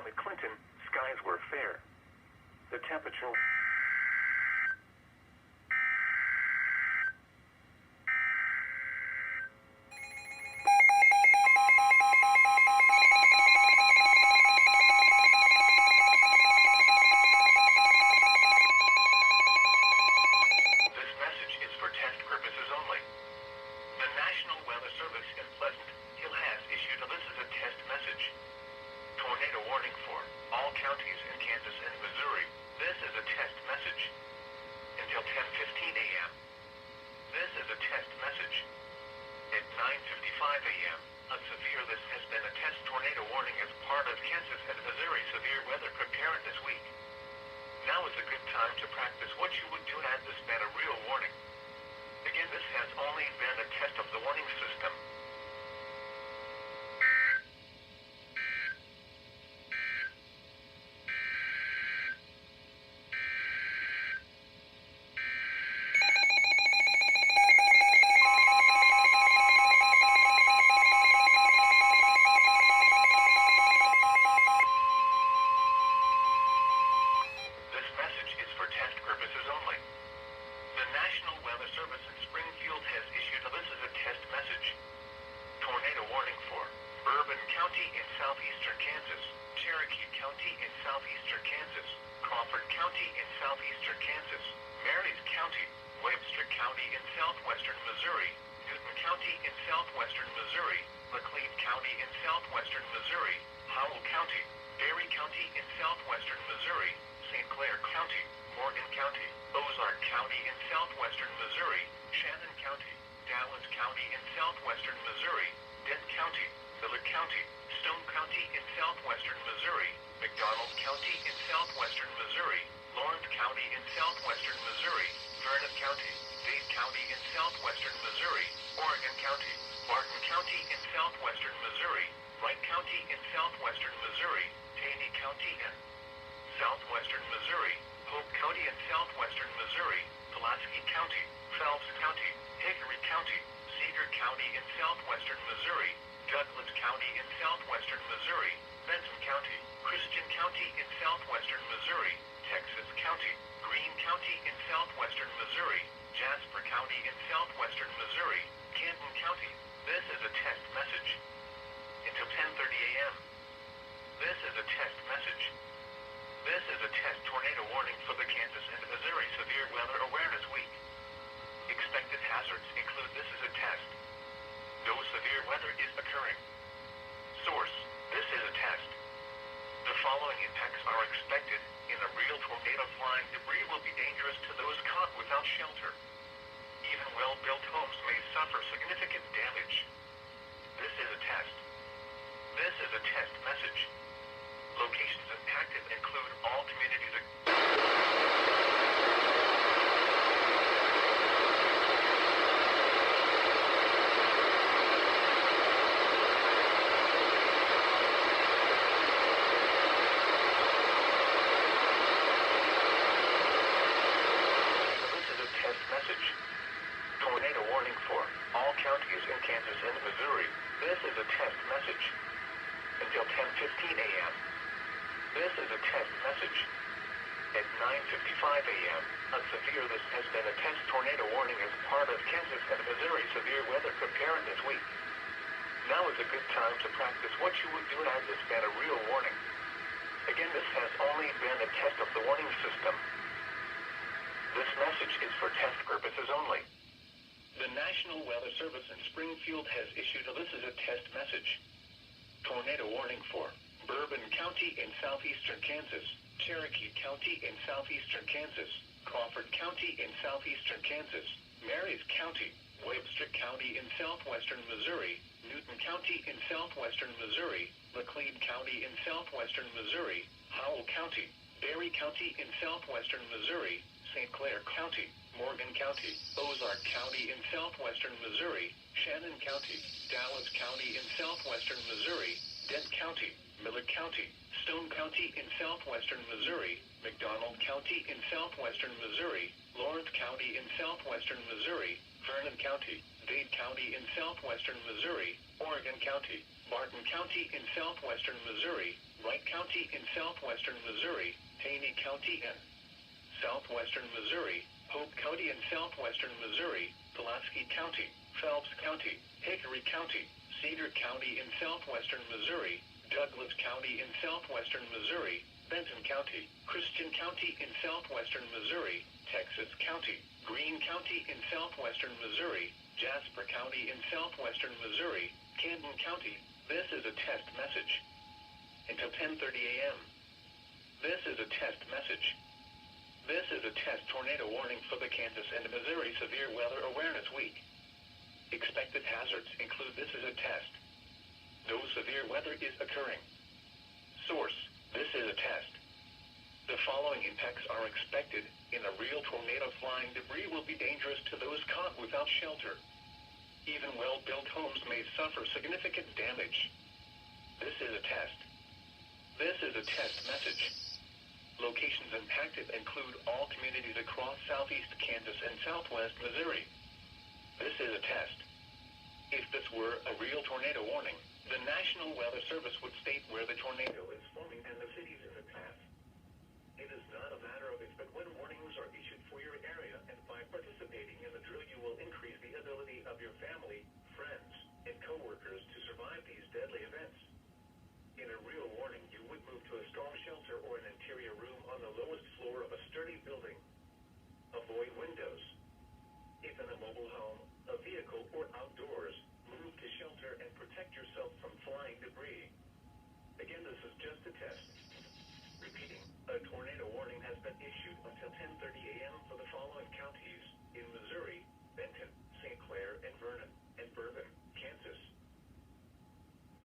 at Clinton, skies were fair. The temperature... This message is for test purposes only. The National Weather Service in Pleasant Hill has issued this is a test message. Tornado warning for all counties in Kansas and Missouri. This is a test message. Until 10:15 a.m. This is a test message. At 9:55 a.m., a severe this has been a test tornado warning as part of Kansas and Missouri severe weather preparedness week. Now is a good time to practice what you would do had this been a real warning. Again, this has only been a test of the warning system. This message is for test purposes only. The National Weather Service in Springfield has issued this is a test message. Tornado warning for Bourbon County in southeastern Kansas, Cherokee County in southeastern Kansas, Crawford County in southeastern Kansas, Marys County, Webster County in southwestern Missouri, Newton County in southwestern Missouri, McLean County in southwestern Missouri, Howell County, Berry County in southwestern Missouri, St. Clair County, Morgan County, Ozark County in southwestern Missouri, Shannon County, Dallas County in southwestern Missouri, Dent County, Miller County, Stone County in southwestern Missouri, McDonald County in southwestern Missouri, Lawrence County in southwestern Missouri, Vernon County, Dade County in southwestern Missouri, Oregon County, Martin County in southwestern Missouri, Wright County in southwestern Missouri, Taney County in southwestern Missouri, Hope County in southwestern Missouri, Pulaski County, Phelps County, Hickory County, Cedar County in southwestern Missouri, Douglas County in southwestern Missouri, Benson County, Christian County in southwestern Missouri, Texas County, Greene County in southwestern Missouri, Jasper County in southwestern Missouri, Canton County. This is a test message. Until 10:30 a.m. This is a test message. This is a test tornado warning for the Kansas and Missouri Severe Weather Awareness Week. Expected hazards include this is a test. No severe weather is occurring. Source: this is a test. The following impacts are expected. In a real tornado, flying debris will be dangerous to those caught without shelter. Even well-built homes may suffer significant damage. This is a test. This is a test message. Locations impacted include all communities. This is a test message. Tornado warning for all counties in Kansas and Missouri. This is a test message. Until 10:15 a.m. This is a test message. At 9:55 a.m., a severe this has been a test tornado warning as part of Kansas and Missouri severe weather preparedness week. Now is a good time to practice what you would do had this been a real warning. Again, this has only been a test of the warning system. This message is for test purposes only. The National Weather Service in Springfield has issued this is a test message. Tornado warning for Bourbon County in southeastern Kansas, Cherokee County in southeastern Kansas, Crawford County in southeastern Kansas, Marys County, Webster County in southwestern Missouri, Newton County in southwestern Missouri, McLean County in southwestern Missouri, Howell County, Berry County in southwestern Missouri, St. Clair County, Morgan County, Ozark County in southwestern Missouri, Shannon County, Dallas County in southwestern Missouri, Dent County, Miller County, Stone County in southwestern Missouri, McDonald County in southwestern Missouri, Lawrence County in southwestern Missouri, Vernon County, Dade County in southwestern Missouri, Oregon County, Martin County in southwestern Missouri, Wright County County in southwestern Missouri, Taney County in southwestern Missouri, Hope County in southwestern Missouri, Pulaski County, Phelps County, Hickory County, Cedar County in southwestern Missouri, Douglas County in southwestern Missouri, Benton County, Christian County in southwestern Missouri, Texas County, Greene County in southwestern Missouri, Jasper County in southwestern Missouri, Camden County. This is a test message. Until 10:30 a.m. This is a test message. This is a test tornado warning for the Kansas and Missouri Severe Weather Awareness Week. Expected hazards include this is a test. No severe weather is occurring. Source, this is a test. The following impacts are expected. In a real tornado, flying debris will be dangerous to those caught without shelter. Even well-built homes may suffer significant damage. This is a test. This is a test message. Locations impacted include all communities across southeast Kansas and southwest Missouri. This is a test. If this were a real tornado warning, the National Weather Service would